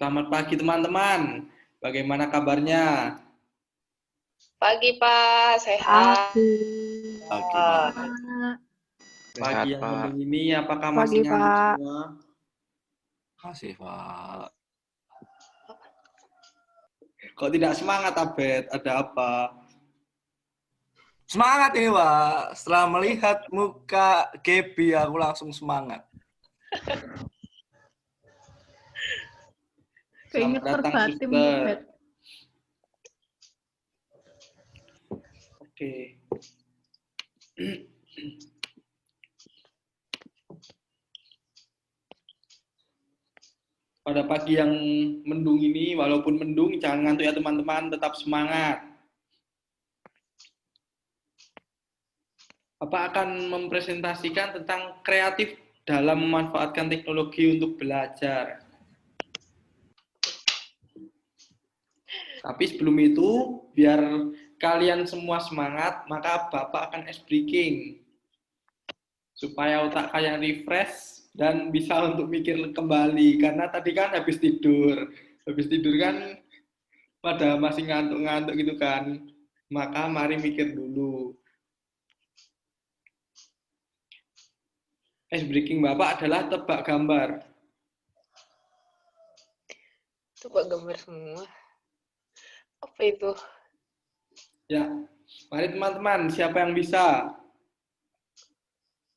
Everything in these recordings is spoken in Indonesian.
Selamat pagi teman-teman. Bagaimana kabarnya? Pagi Pak, sehat. Pagi, Pak. Pagi yang mendung ini apakah masih ngantuk semua? Masih, Pak. Kok tidak semangat, Abed? Ada apa? Semangat ini, Pak. Setelah melihat muka Gaby, aku langsung semangat. Selamat datang, Suster. Oke. Pada pagi yang mendung ini, walaupun mendung, jangan ngantuk ya teman-teman, tetap semangat. Bapak akan mempresentasikan tentang kreatif dalam memanfaatkan teknologi untuk belajar. Tapi sebelum itu, biar kalian semua semangat, maka Bapak akan ice breaking. Supaya otak kalian refresh dan bisa untuk mikir kembali. Karena tadi kan habis tidur. Habis tidur kan pada masih ngantuk-ngantuk gitu kan. Maka mari mikir dulu. Ice breaking Bapak adalah tebak gambar. Tebak gambar semua. Apa itu? Ya, mari teman-teman, siapa yang bisa?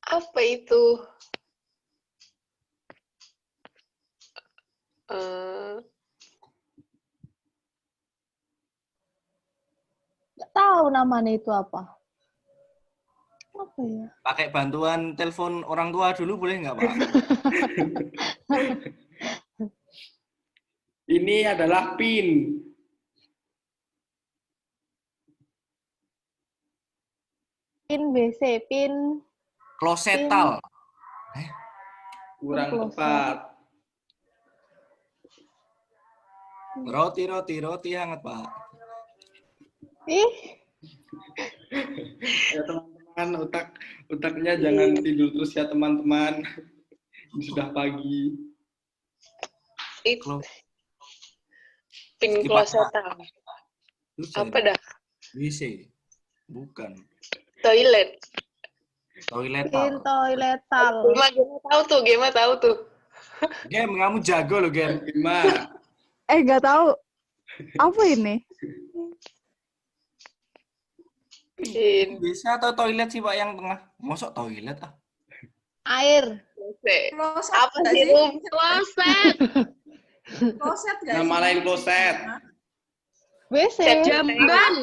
Apa itu? Nggak tahu namanya itu apa. Apa ya? Pakai bantuan telepon orang tua dulu boleh nggak, Pak? Ini adalah pin. Pin BC, pin Klosetal. Kurang Kloset. tepat. Roti hangat, Pak. Ih, Ya teman-teman, otaknya jangan tidur terus ya teman-teman. Ini sudah pagi. Itu pin klosetan. Apa dah? WC. Bukan. Toilet. Toilet. pin toiletal. Gema tahu tuh. Game, kamu jago loh, Game. Gimana? Nggak tahu. Apa ini? Pin. Bisa atau toilet sih, Pak, yang tengah? Masuk toilet ah? Air. Apa sih Rum? Kloset. Kloset nggak Nama sih? lain kloset. WC. Jamban.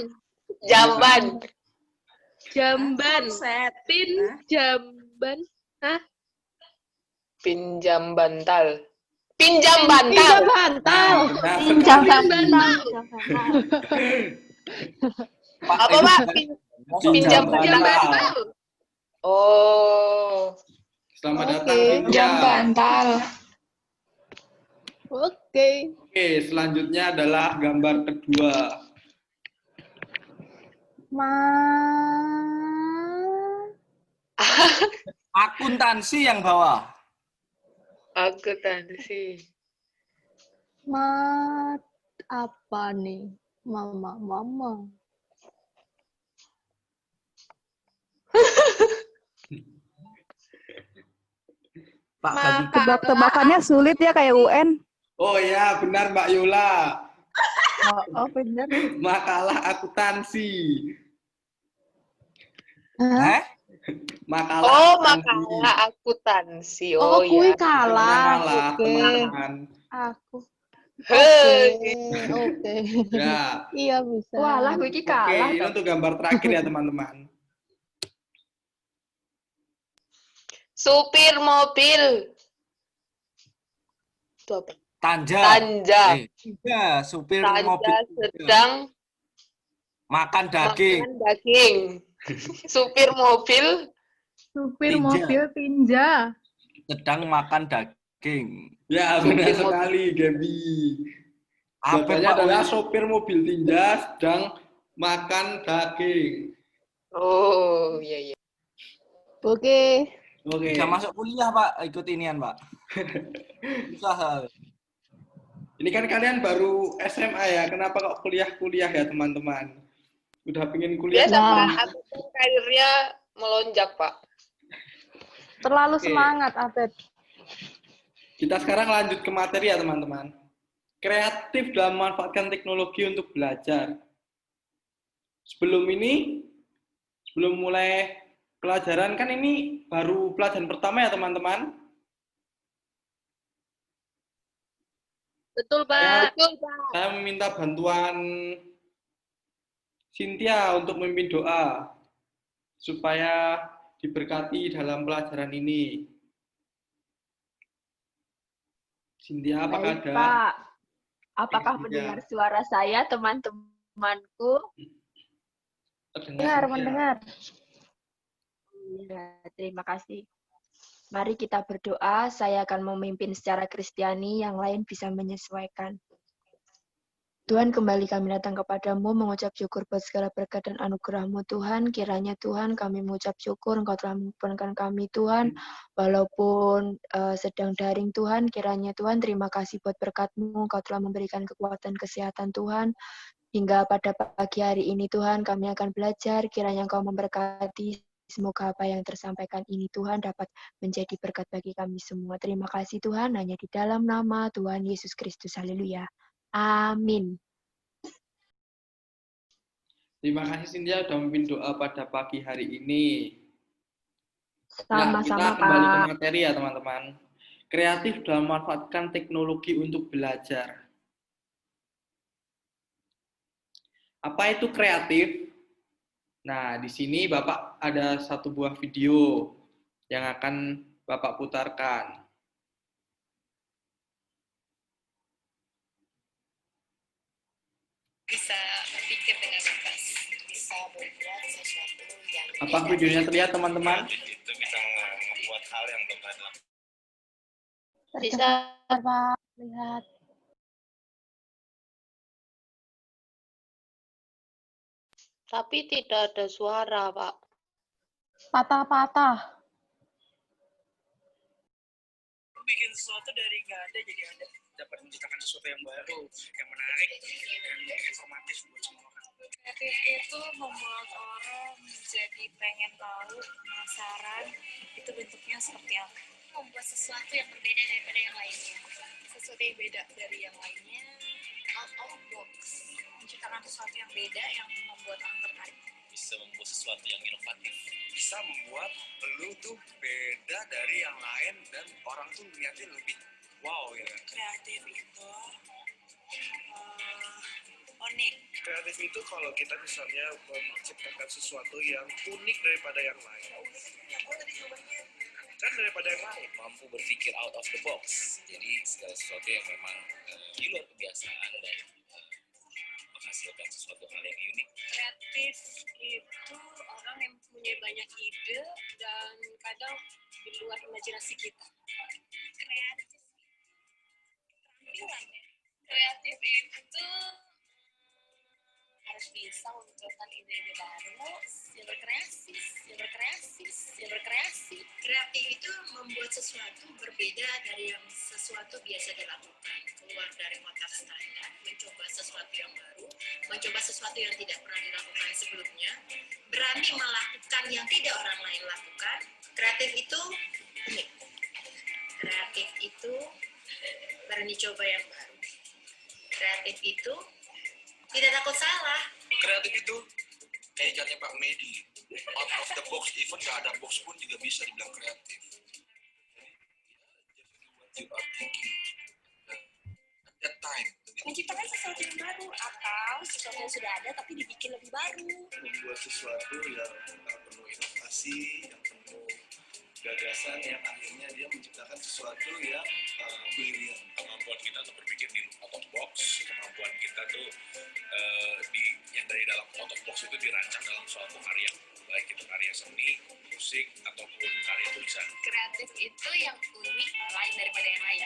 Kloset. Pin jamban. Hah? Pinjam bantal. Pinjam bantal. Nah, Pinjam sekali. bantal. Apa Pak? Pinjam bantal. bantal. Oh. Selamat Oke. datang Pinjam. bantal. Oke. Oke, selanjutnya adalah gambar kedua. Akuntansi yang bawah. Akuntansi. Apa nih? Mama. Pak Gabi. Tebak-tebakannya sulit ya kayak UN. Oh ya, benar Mbak Yola. Oh bener. Makalah akuntansi. Hah? Makalah Makalah akuntansi. Oh, kui ya. kalah. Oke. teman-teman. Aku. Hei. Oke. Ya. Iya bisa. Walah, gue Oke, ini untuk gambar terakhir ya teman-teman. Supir mobil. Itu apa? Tanja. Iya, supir mobil sedang makan daging. makan daging. Supir mobil Supir Tinja. mobil tinja. Sedang makan daging. Ya, benar sekali, Gaby. Apa, Jawabannya Pak? adalah sopir mobil tinja sedang makan daging. Oh, iya. Oke. Oke. Bisa masuk kuliah, Pak. Ikut inian, Pak. Usaha. Ini kan kalian baru SMA ya, kenapa kok kuliah-kuliah ya teman-teman? Udah pengen kuliah? Biasa Pak, aku kan karirnya melonjak Pak. Terlalu Oke. semangat, Abed. Kita sekarang lanjut ke materi ya teman-teman. Kreatif dalam memanfaatkan teknologi untuk belajar. Sebelum mulai pelajaran, kan ini baru pelajaran pertama ya teman-teman. Betul Pak. Betul Pak. Saya meminta bantuan Cynthia untuk memimpin doa supaya diberkati dalam pelajaran ini. Cynthia, apakah Baik, ada? Pak. Apakah Cynthia. mendengar suara saya, teman-temanku? Terdengar, Cynthia. Mendengar. Ya, terima kasih. Mari kita berdoa, saya akan memimpin secara Kristiani, yang lain bisa menyesuaikan. Tuhan, kembali kami datang kepadamu, mengucap syukur buat segala berkat dan anugerah-Mu Tuhan. Kiranya Tuhan, kami mengucap syukur, Engkau telah mengumpulkan kami Tuhan, walaupun sedang daring Tuhan. Kiranya Tuhan, terima kasih buat berkat-Mu, Engkau telah memberikan kekuatan kesehatan Tuhan. Hingga pada pagi hari ini Tuhan, kami akan belajar, kiranya Engkau memberkati. Semoga apa yang tersampaikan ini Tuhan dapat menjadi berkat bagi kami semua. Terima kasih Tuhan, hanya di dalam nama Tuhan Yesus Kristus. Haleluya. Amin. Terima kasih Cynthia sudah memimpin doa pada pagi hari ini. Nah, kita Sama-sama, kembali ke Pak. materi ya teman-teman. Kreatif dalam memanfaatkan teknologi untuk belajar. Apa itu kreatif? Nah, di sini Bapak ada satu buah video yang akan Bapak putarkan. Bisa berpikir dengan bebas, bisa membuat sesuatu yang Apa videonya terlihat teman-teman? Itu bisa membuat hal yang belum pernah dilakukan. Bisa. Pak, lihat. Tapi tidak ada suara Pak. Patah-patah. Bikin sesuatu dari nggak ada jadi ada, dapat menciptakan sesuatu yang baru, yang menarik dan informatif buat semua orang. kreatif itu membuat orang menjadi pengen tahu, penasaran, itu bentuknya seperti apa. Membuat sesuatu yang berbeda daripada yang lainnya. Sesuatu yang beda dari yang lainnya, out of box. Menciptakan sesuatu yang beda yang membuat orang tertarik. Bisa membuat sesuatu yang inovatif. Bisa membuat lu tuh beda dari yang lain dan orang tuh lihatnya lebih wow ya. Kreatif itu unik. Kreatif itu kalau kita misalnya menciptakan sesuatu yang unik daripada yang lain. Kan daripada yang lain. Mampu berpikir out of the box. Jadi segala sesuatu yang memang di luar kebiasaan dan menghasilkan sesuatu hal yang unik. Kreatif itu orang yang punya banyak ide dan kadang di luar imajinasi kita. Kreatif. Tampilannya. Kreatif itu harus bisa memunculkan ide-ide baru, yang berkreasi. Kreatif itu membuat sesuatu berbeda dari yang sesuatu biasa dilakukan, keluar dari kotak standar, mencoba sesuatu yang baru, mencoba sesuatu yang tidak pernah dilakukan sebelumnya, berani melakukan yang tidak orang lain lakukan. Kreatif itu unik. Kreatif itu berani coba yang baru. Kreatif itu tidak takut salah. Kreatif itu kayak catnya Pak Medi. Out of the box, even nggak ada box pun juga bisa dibilang kreatif. You are thinking at that time. Menciptakan sesuatu yang baru atau sesuatu yang sudah ada tapi dibikin lebih baru. Membuat sesuatu yang penuh inovasi, yang penuh gagasan, yang akhirnya dia menciptakan sesuatu yang brilian. Kemampuan kita untuk berpikir di out of box, kemampuan kita tuh yang dari dalam out of box itu dirancang dalam suatu karya, baik itu karya seni, musik, ataupun karya tulisan. Kreatif itu yang unik, lain daripada yang lain.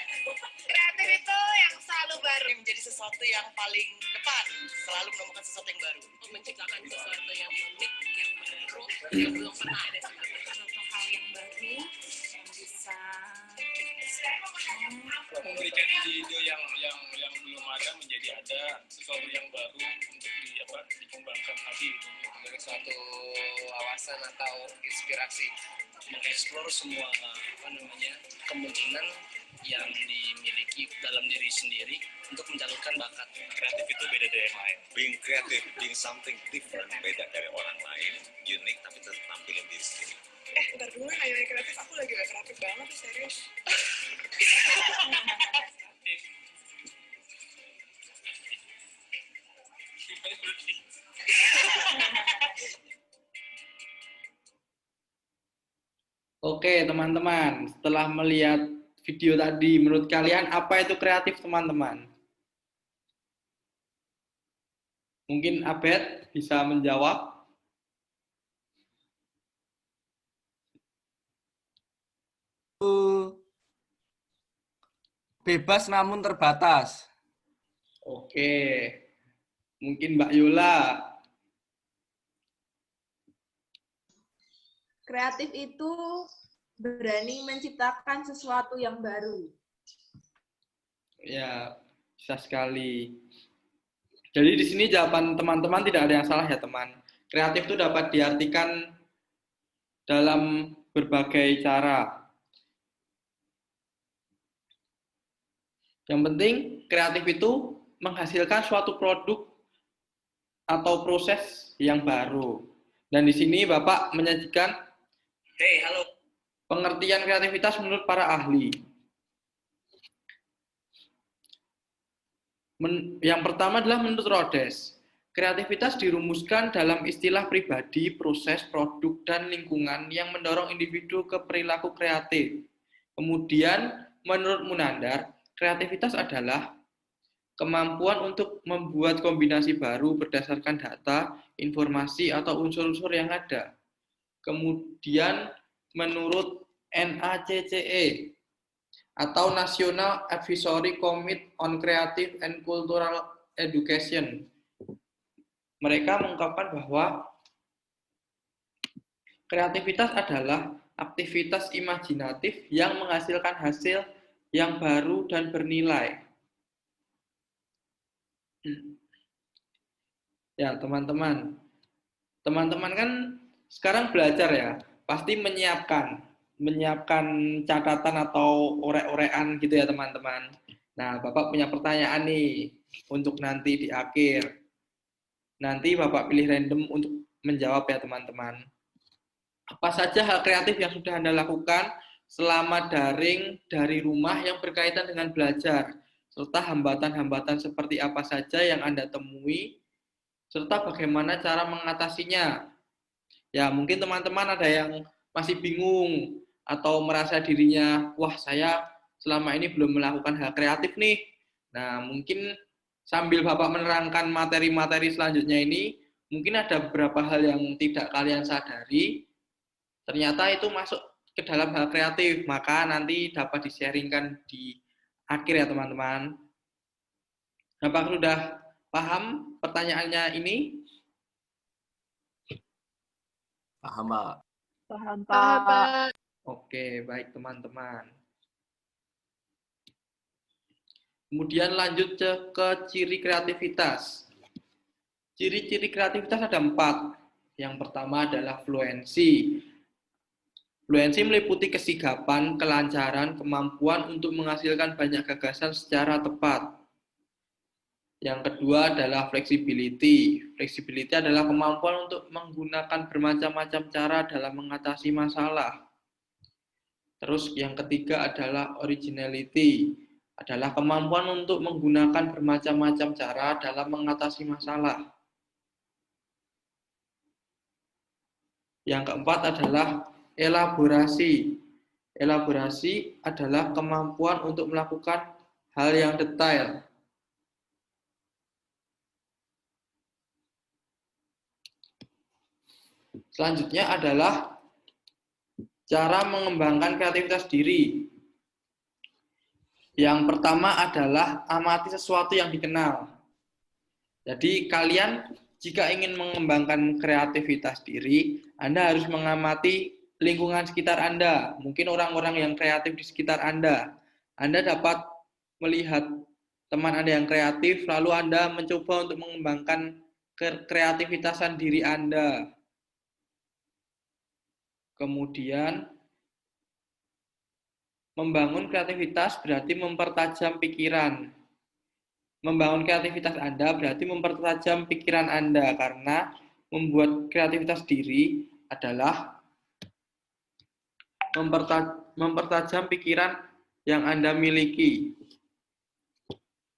Kreatif itu yang selalu baru. Menjadi sesuatu yang paling depan, selalu menemukan sesuatu yang baru. Menciptakan sesuatu yang unik, yang baru, yang belum pernah ada sebelumnya. Suatu hal yang baru yang bisa Memberikan ide-ide yang belum Ramadan menjadi ada sesuatu yang baru untuk dikembangkan lagi gitu. Dari suatu wawasan atau inspirasi mengeksplor semua kemungkinan yang dimiliki dalam diri sendiri untuk mencalurkan bakat. Kreatif itu beda dari yang lain. Being creative, being something different, beda dari orang lain, unik tapi tetap nampilin diri sendiri. Ntar dulu ayo kreatif, aku lagi gak kreatif banget nih, serius. Oke, teman-teman. Setelah melihat video tadi, menurut kalian apa itu kreatif, teman-teman? Mungkin Abed bisa menjawab. Bebas namun terbatas. Oke. Mungkin Mbak Yola. Kreatif itu berani menciptakan sesuatu yang baru. Ya, bisa sekali. Jadi di sini jawaban teman-teman tidak ada yang salah ya, teman. Kreatif itu dapat diartikan dalam berbagai cara. Yang penting kreatif itu menghasilkan suatu produk atau proses yang baru. Dan di sini Bapak menyajikan Halo. pengertian kreativitas menurut para ahli. Yang pertama adalah menurut Rhodes. Kreativitas dirumuskan dalam istilah pribadi, proses, produk, dan lingkungan yang mendorong individu ke perilaku kreatif. Kemudian, menurut Munandar, kreativitas adalah kemampuan untuk membuat kombinasi baru berdasarkan data, informasi, atau unsur-unsur yang ada. Kemudian, menurut NACCE, atau National Advisory Committee on Creative and Cultural Education, mereka mengungkapkan bahwa kreativitas adalah aktivitas imajinatif yang menghasilkan hasil yang baru dan bernilai. Ya, teman-teman. Teman-teman kan sekarang belajar ya, pasti menyiapkan catatan atau orek-orekan gitu ya, teman-teman. Nah, Bapak punya pertanyaan nih untuk nanti di akhir. Nanti Bapak pilih random untuk menjawab ya, teman-teman. Apa saja hal kreatif yang sudah Anda lakukan selama daring dari rumah yang berkaitan dengan belajar, serta hambatan-hambatan seperti apa saja yang Anda temui, serta bagaimana cara mengatasinya. Ya, mungkin teman-teman ada yang masih bingung atau merasa dirinya, wah saya selama ini belum melakukan hal kreatif nih. Nah, mungkin sambil Bapak menerangkan materi-materi selanjutnya ini, mungkin ada beberapa hal yang tidak kalian sadari, ternyata itu masuk ke dalam hal kreatif, maka nanti dapat di-sharingkan di akhir ya, teman-teman. Apakah sudah paham pertanyaannya ini? Paham, Pak. Paham, Paham, Pak. Pak. Oke, baik teman-teman. Kemudian lanjut ke ciri kreativitas. Ciri-ciri kreativitas ada 4. Yang pertama adalah fluensi. Fluensi meliputi kesigapan, kelancaran, kemampuan untuk menghasilkan banyak gagasan secara tepat. Yang kedua adalah flexibility. Flexibility adalah kemampuan untuk menggunakan bermacam-macam cara dalam mengatasi masalah. Terus yang ketiga adalah originality. Adalah kemampuan untuk menggunakan bermacam-macam cara dalam mengatasi masalah. Yang keempat adalah elaborasi. Elaborasi adalah kemampuan untuk melakukan hal yang detail. Selanjutnya adalah cara mengembangkan kreativitas diri. Yang pertama adalah amati sesuatu yang dikenal. Jadi kalian jika ingin mengembangkan kreativitas diri, Anda harus mengamati lingkungan sekitar Anda. Mungkin orang-orang yang kreatif di sekitar Anda. Anda dapat melihat teman Anda yang kreatif, lalu Anda mencoba untuk mengembangkan kreativitasan diri Anda. Kemudian, membangun kreativitas berarti mempertajam pikiran. Membangun kreativitas Anda berarti mempertajam pikiran Anda, karena membuat kreativitas diri adalah mempertajam pikiran yang Anda miliki.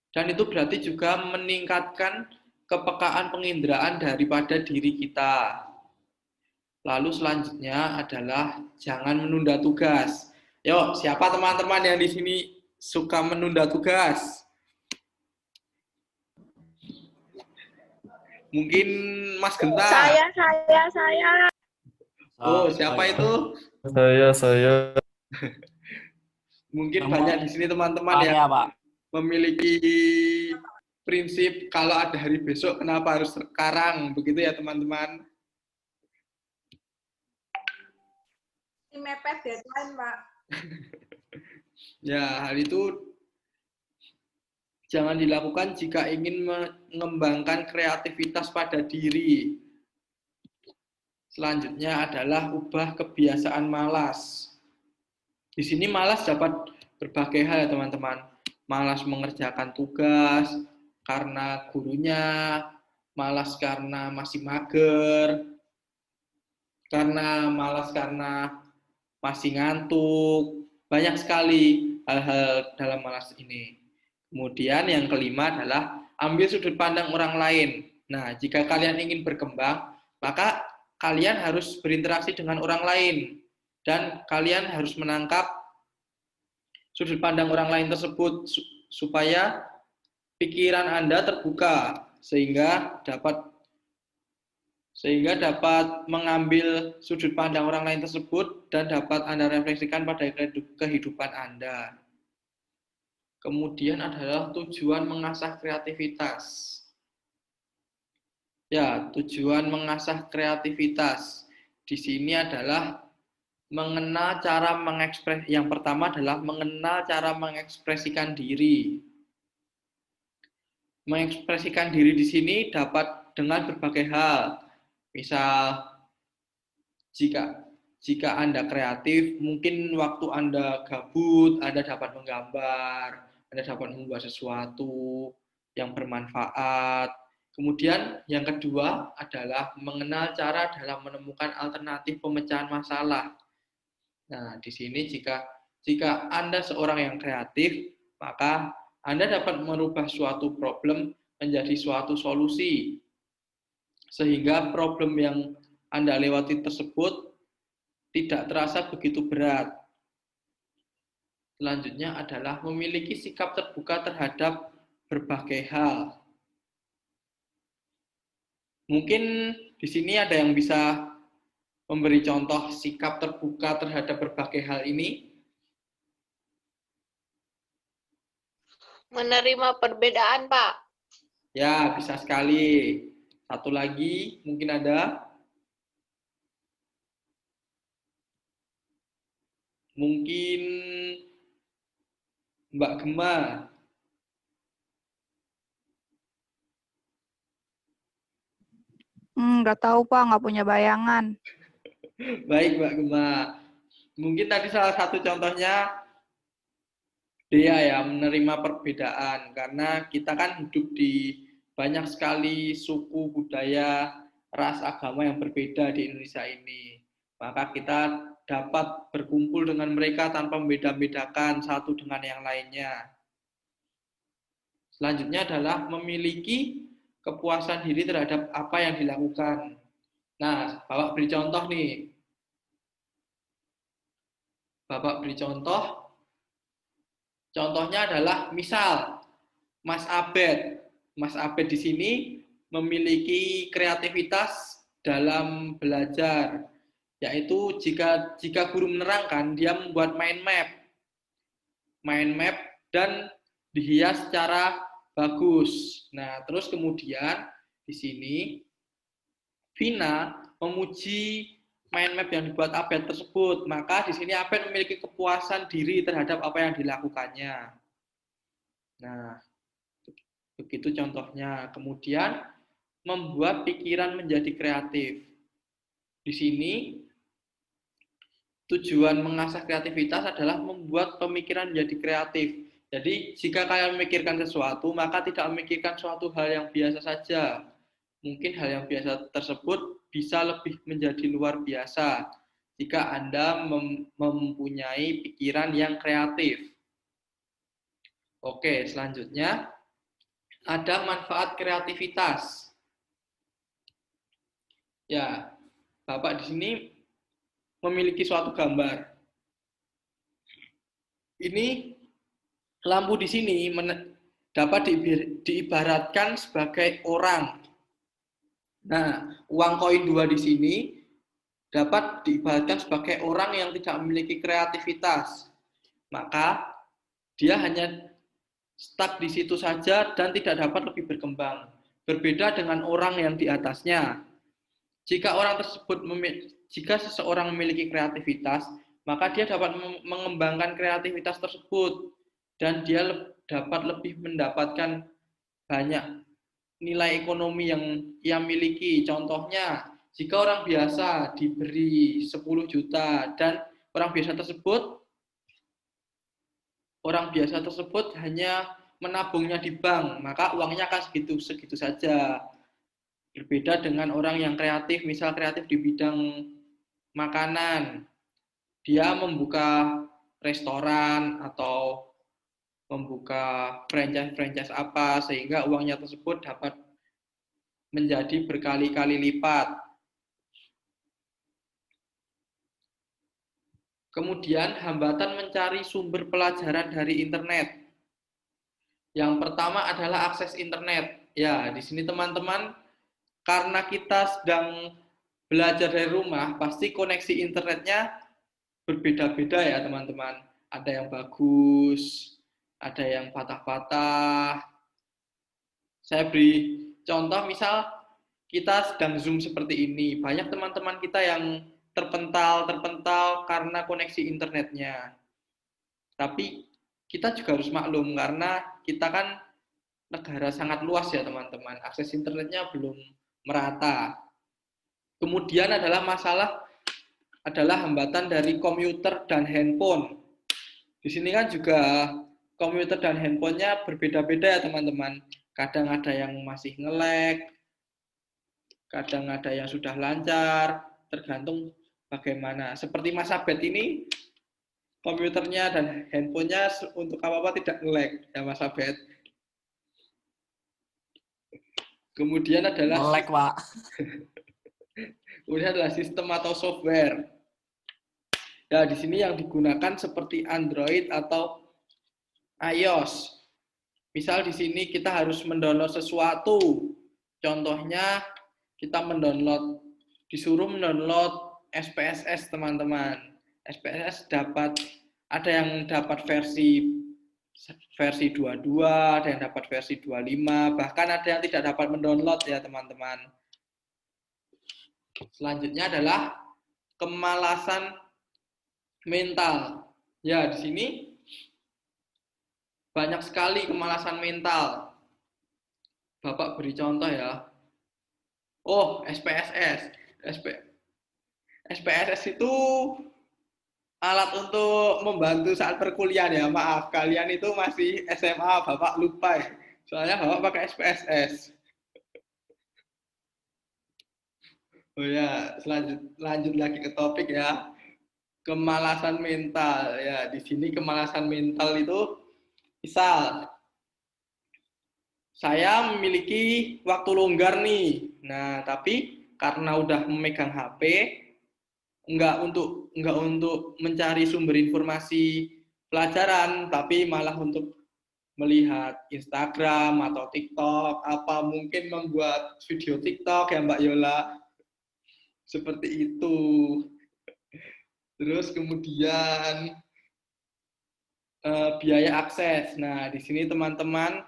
Dan itu berarti juga meningkatkan kepekaan penginderaan daripada diri kita. Lalu selanjutnya adalah jangan menunda tugas. Yuk, siapa teman-teman yang di sini suka menunda tugas? Mungkin Mas Genta. Saya. Oh, siapa itu? Saya. Mungkin banyak di sini teman-teman yang memiliki prinsip kalau ada hari besok, kenapa harus sekarang? Begitu ya, teman-teman. Mepet deadline, Pak. Ya, hal itu jangan dilakukan jika ingin mengembangkan kreativitas pada diri. Selanjutnya adalah ubah kebiasaan malas. Di sini malas dapat berbagai hal ya teman-teman. Malas mengerjakan tugas karena gurunya, malas karena masih mager, malas karena masih ngantuk. Banyak sekali hal-hal dalam malas ini. Kemudian yang kelima adalah ambil sudut pandang orang lain. Nah, jika kalian ingin berkembang, maka kalian harus berinteraksi dengan orang lain. Dan kalian harus menangkap sudut pandang orang lain tersebut supaya pikiran Anda terbuka sehingga dapat mengambil sudut pandang orang lain tersebut dan dapat Anda refleksikan pada kehidupan Anda. Kemudian adalah tujuan mengasah kreativitas. Ya, tujuan mengasah kreativitas di sini adalah mengenal cara yang pertama adalah mengenal cara mengekspresikan diri. Mengekspresikan diri di sini dapat dengan berbagai hal. Misal, jika Anda kreatif, mungkin waktu Anda gabut, Anda dapat menggambar, Anda dapat membuat sesuatu yang bermanfaat. Kemudian yang kedua adalah mengenal cara dalam menemukan alternatif pemecahan masalah. Nah, di sini jika Anda seorang yang kreatif, maka Anda dapat merubah suatu problem menjadi suatu solusi. Sehingga problem yang Anda lewati tersebut tidak terasa begitu berat. Selanjutnya adalah memiliki sikap terbuka terhadap berbagai hal. Mungkin di sini ada yang bisa memberi contoh sikap terbuka terhadap berbagai hal ini. Menerima perbedaan, Pak. Ya, bisa sekali. Satu lagi, mungkin ada. Mungkin Mbak Gema. Nggak tahu, Pak. Nggak punya bayangan. Baik, Mbak Gema. Mungkin tadi salah satu contohnya dia ya, menerima perbedaan. Karena kita kan hidup di banyak sekali suku, budaya, ras, agama yang berbeda di Indonesia ini. Maka kita dapat berkumpul dengan mereka tanpa membeda-bedakan satu dengan yang lainnya. Selanjutnya adalah memiliki kepuasan diri terhadap apa yang dilakukan. Nah, Bapak beri contoh nih. Bapak beri contoh. Contohnya adalah misal Mas Abed. Mas Abed di sini memiliki kreativitas dalam belajar, yaitu jika guru menerangkan, dia membuat mind map dan dihias secara bagus. Nah, terus kemudian di sini Vina memuji mind map yang dibuat Abed tersebut, maka di sini Abed memiliki kepuasan diri terhadap apa yang dilakukannya. Nah, Begitu contohnya. Kemudian membuat pikiran menjadi kreatif. Di sini tujuan mengasah kreativitas adalah membuat pemikiran menjadi kreatif. Jadi, jika kalian memikirkan sesuatu, maka tidak memikirkan suatu hal yang biasa saja. Mungkin hal yang biasa tersebut bisa lebih menjadi luar biasa jika Anda mempunyai pikiran yang kreatif. Oke, selanjutnya ada manfaat kreativitas. Ya, Bapak di sini memiliki suatu gambar. Ini lampu di sini dapat diibaratkan sebagai orang. Nah, uang koin 2 di sini dapat diibaratkan sebagai orang yang tidak memiliki kreativitas. Maka dia hanya stuck di situ saja dan tidak dapat lebih berkembang. Berbeda dengan orang yang di atasnya. Jika seseorang memiliki kreativitas, maka dia dapat mengembangkan kreativitas tersebut dan dia dapat lebih mendapatkan banyak nilai ekonomi yang ia miliki. Contohnya, jika orang biasa diberi 10 juta dan orang biasa tersebut hanya menabungnya di bank, maka uangnya akan segitu saja. Berbeda dengan orang yang kreatif, misal kreatif di bidang makanan. Dia membuka restoran atau membuka franchise apa, sehingga uangnya tersebut dapat menjadi berkali-kali lipat. Kemudian, hambatan mencari sumber pelajaran dari internet. Yang pertama adalah akses internet. Ya, di sini teman-teman, karena kita sedang belajar dari rumah, pasti koneksi internetnya berbeda-beda ya teman-teman. Ada yang bagus, ada yang patah-patah. Saya beri contoh, misal kita sedang Zoom seperti ini. Banyak teman-teman kita yang terpental karena koneksi internetnya. Tapi kita juga harus maklum karena kita kan negara sangat luas ya teman-teman. Akses internetnya belum merata. Kemudian adalah hambatan dari komputer dan handphone. Di sini kan juga komputer dan handphonenya berbeda-beda ya teman-teman. Kadang ada yang masih nge-lag, kadang ada yang sudah lancar, tergantung bagaimana. Seperti Mas Abed ini, komputernya dan handphonenya untuk apa-apa tidak nge-lag ya Mas Abed. Kemudian adalah Melek, Pak. Kemudian adalah sistem atau software. Ya, di sini yang digunakan seperti Android atau iOS. Misal di sini kita harus mendownload sesuatu. Contohnya kita disuruh mendownload SPSS teman-teman. SPSS ada yang dapat versi 22, ada yang dapat versi 25, bahkan ada yang tidak dapat mendownload ya teman-teman. Selanjutnya adalah kemalasan mental. Ya, di sini banyak sekali kemalasan mental. Bapak beri contoh ya. Oh, SPSS. SPSS itu alat untuk membantu saat perkuliahan ya. Maaf, kalian itu masih SMA, Bapak lupa ya. Soalnya Bapak pakai SPSS. Oh ya, lanjut lagi ke topik ya. Kemalasan mental. Ya, di sini kemalasan mental itu misal saya memiliki waktu longgar nih. Nah, tapi karena udah memegang HP, enggak untuk mencari sumber informasi pelajaran, tapi malah untuk melihat Instagram atau TikTok, apa mungkin membuat video TikTok ya Mbak Yola. Seperti itu. Terus kemudian biaya akses. Nah, di sini teman-teman,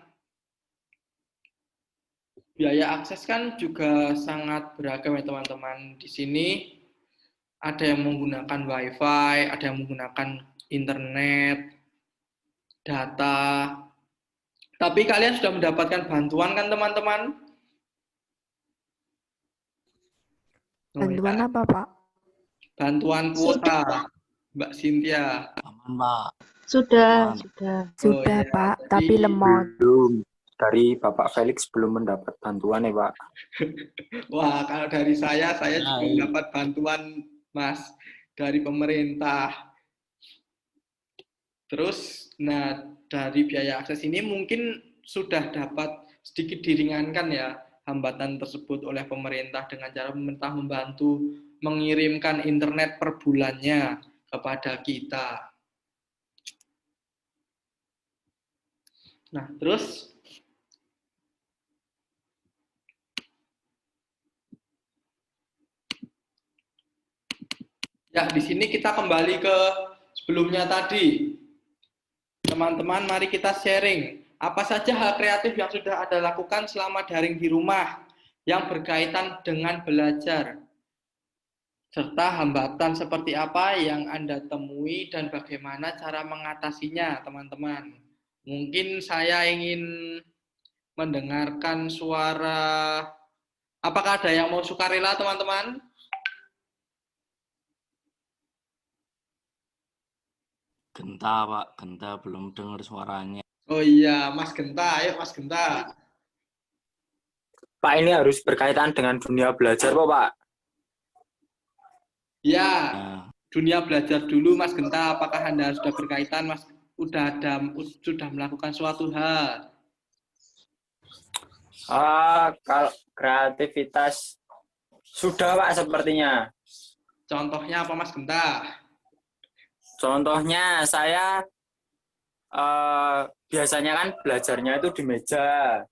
biaya akses kan juga sangat beragam ya teman-teman. Di sini ada yang menggunakan WiFi, ada yang menggunakan internet, data, Tapi kalian sudah mendapatkan bantuan kan teman-teman? Bantuan apa, Pak? Bantuan kuota, Mbak Cynthia. Aman, Pak. Sudah, Aman. sudah. Sudah, iya, Pak, jadi- tapi lemot. Belum. Dari Bapak Felix belum mendapat bantuan ya, Pak. Wah, kalau dari saya juga Nah, mendapat bantuan, Mas, dari pemerintah. Terus, nah, dari biaya akses ini mungkin sudah dapat sedikit diringankan ya hambatan tersebut oleh pemerintah dengan cara pemerintah membantu mengirimkan internet per bulannya kepada kita. Nah, terus ya, di sini kita kembali ke sebelumnya tadi. Teman-teman, mari kita sharing. Apa saja hal kreatif yang sudah Anda lakukan selama daring di rumah yang berkaitan dengan belajar? Serta hambatan seperti apa yang Anda temui dan bagaimana cara mengatasinya, teman-teman. Mungkin saya ingin mendengarkan suara. Apakah ada yang mau sukarela, teman-teman? Genta, Pak. Genta belum dengar suaranya. Oh iya, Mas Genta. Ayo, Mas Genta. Pak, ini harus berkaitan dengan dunia belajar, Pak. Ya, Nah, dunia belajar dulu, Mas Genta. Apakah Anda sudah berkaitan, Mas? Sudah melakukan suatu hal? Kalau kreativitas sudah, Pak, sepertinya. Contohnya apa, Mas Genta? Contohnya saya biasanya kan belajarnya itu di meja.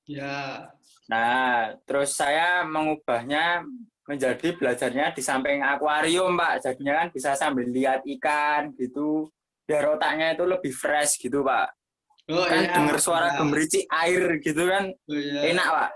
Ya. Nah, terus saya mengubahnya menjadi belajarnya di samping akuarium, Pak. Jadinya kan bisa sambil lihat ikan gitu. Biar otaknya itu lebih fresh gitu, Pak. Oh Kan iya, dengar Mas suara Genta. gemericik air gitu kan. Oh iya. Enak, Pak.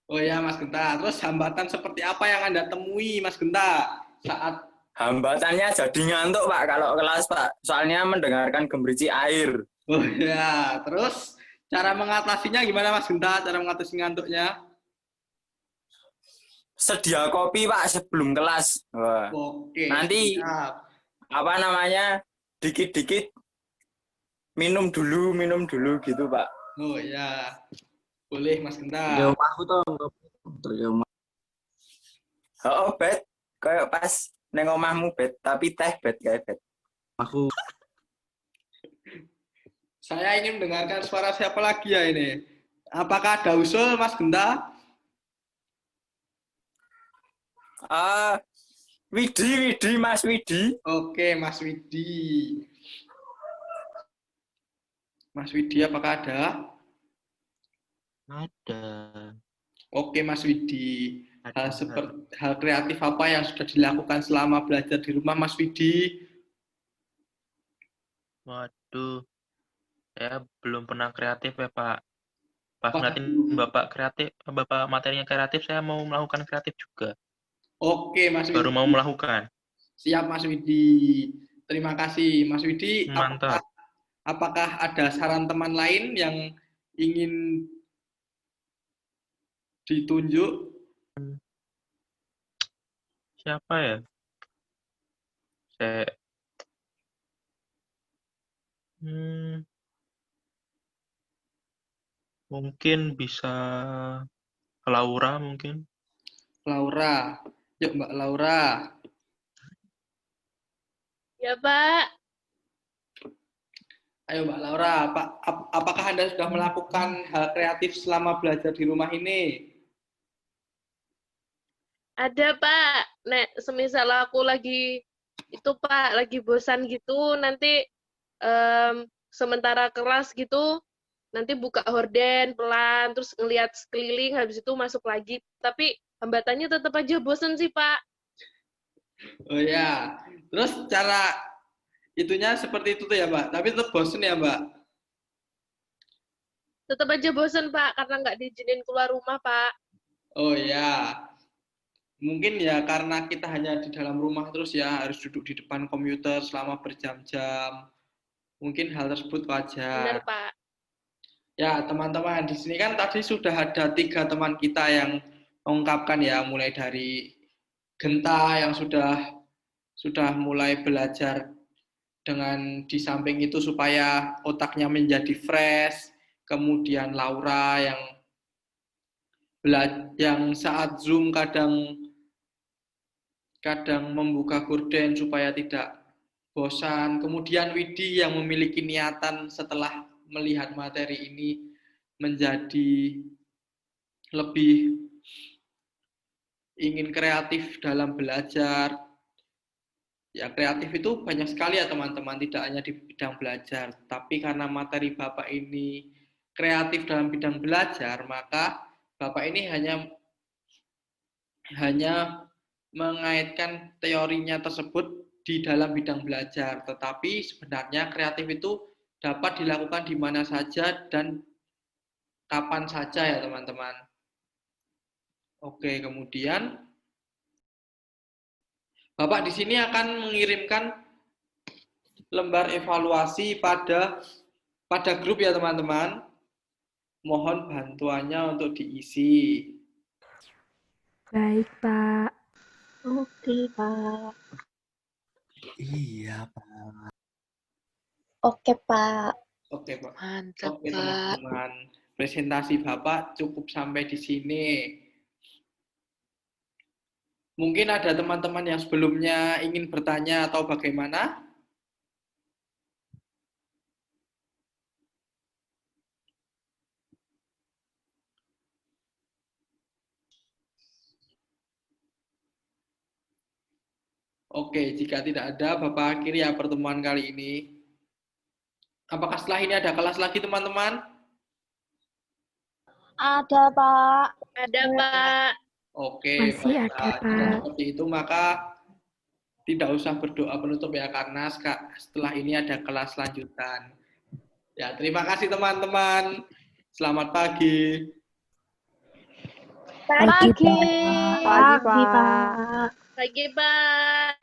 Oh iya, Mas Genta. Terus hambatan seperti apa yang Anda temui, Mas Genta, saat Hambatannya jadi ngantuk, Pak, kalau kelas, Pak. Soalnya mendengarkan gemericik air. Oh ya, terus cara mengatasinya gimana, Mas Genta? Cara mengatasi ngantuknya? Sedia kopi, Pak, sebelum kelas. Wah. Oke. Nanti Siap. apa namanya? Dikit-dikit minum dulu gitu, Pak. Oh ya, boleh, Mas di Genta. rumahku tuh di rumah. Oh, bet. Kayak pas neng omahmu, bet. Tapi teh, bet. Kayak bet. Aku Saya ingin mendengarkan suara siapa lagi ya ini? Apakah ada usul, Mas Genta? Widi, Mas Widi. Oke, Mas Widi. Mas Widi, apakah ada? Ada. Oke, Mas Widi. Hal kreatif apa yang sudah dilakukan selama belajar di rumah, Mas Widi? Waduh, saya belum pernah kreatif ya, Pak. Pas Wah, ngeliatin Bapak materinya kreatif, saya mau melakukan kreatif juga. Oke, Mas Widi. Baru mau melakukan. Siap, Mas Widi. Terima kasih, Mas Widi. Mantap. Apakah ada saran teman lain yang ingin ditunjuk? Siapa ya? Saya mungkin bisa Laura mungkin. Laura. Yuk, Mbak Laura. Ya, Pak. Ayo, Mbak Laura. Apakah Anda sudah melakukan hal kreatif selama belajar di rumah ini? Ada, Pak. Nek, semisal aku lagi itu, Pak, lagi bosan gitu, nanti sementara kelas gitu, nanti buka horden pelan, terus ngelihat sekeliling, habis itu masuk lagi. Tapi hambatannya tetap aja bosan sih, Pak. Oh ya. Terus cara itunya seperti itu tuh ya, Mbak. Tapi tetap bosan ya, Mbak? Tetap aja bosan, Pak, karena nggak diizinin keluar rumah, Pak. Oh ya. Mungkin ya karena kita hanya di dalam rumah terus ya, harus duduk di depan komputer selama berjam-jam. Mungkin hal tersebut wajar. Benar, Pak. Ya, teman-teman, di sini kan tadi sudah ada 3 teman kita yang mengungkapkan ya, mulai dari Genta yang sudah mulai belajar dengan di samping itu supaya otaknya menjadi fresh, kemudian Laura yang saat Zoom kadang membuka gorden supaya tidak bosan, kemudian Widi yang memiliki niatan setelah melihat materi ini menjadi lebih ingin kreatif dalam belajar. Ya, kreatif itu banyak sekali ya teman-teman, tidak hanya di bidang belajar, tapi karena materi Bapak ini kreatif dalam bidang belajar, maka Bapak ini hanya mengaitkan teorinya tersebut di dalam bidang belajar, tetapi sebenarnya kreatif itu dapat dilakukan di mana saja dan kapan saja ya teman-teman. Oke, kemudian Bapak di sini akan mengirimkan lembar evaluasi pada grup ya teman-teman. Mohon bantuannya untuk diisi. Baik, Pak. Oke, Pak. Iya, Pak. Oke, Pak. Oke, Pak. Mantap, Oke, Pak. teman-teman. Presentasi Bapak cukup sampai di sini. Mungkin ada teman-teman yang sebelumnya ingin bertanya atau bagaimana? Oke, jika tidak ada, Bapak akhiri ya pertemuan kali ini. Apakah setelah ini ada kelas lagi, teman-teman? Ada, Pak. Ada, Pak. Oke, Masih ada, baiklah. Jika Pak. seperti itu, maka tidak usah berdoa penutup ya, karena setelah ini ada kelas lanjutan. Ya, terima kasih teman-teman. Selamat pagi. Pagi, Pagi. Pak. Pagi, Pak. Pagi, Pak. Pagi, Pak.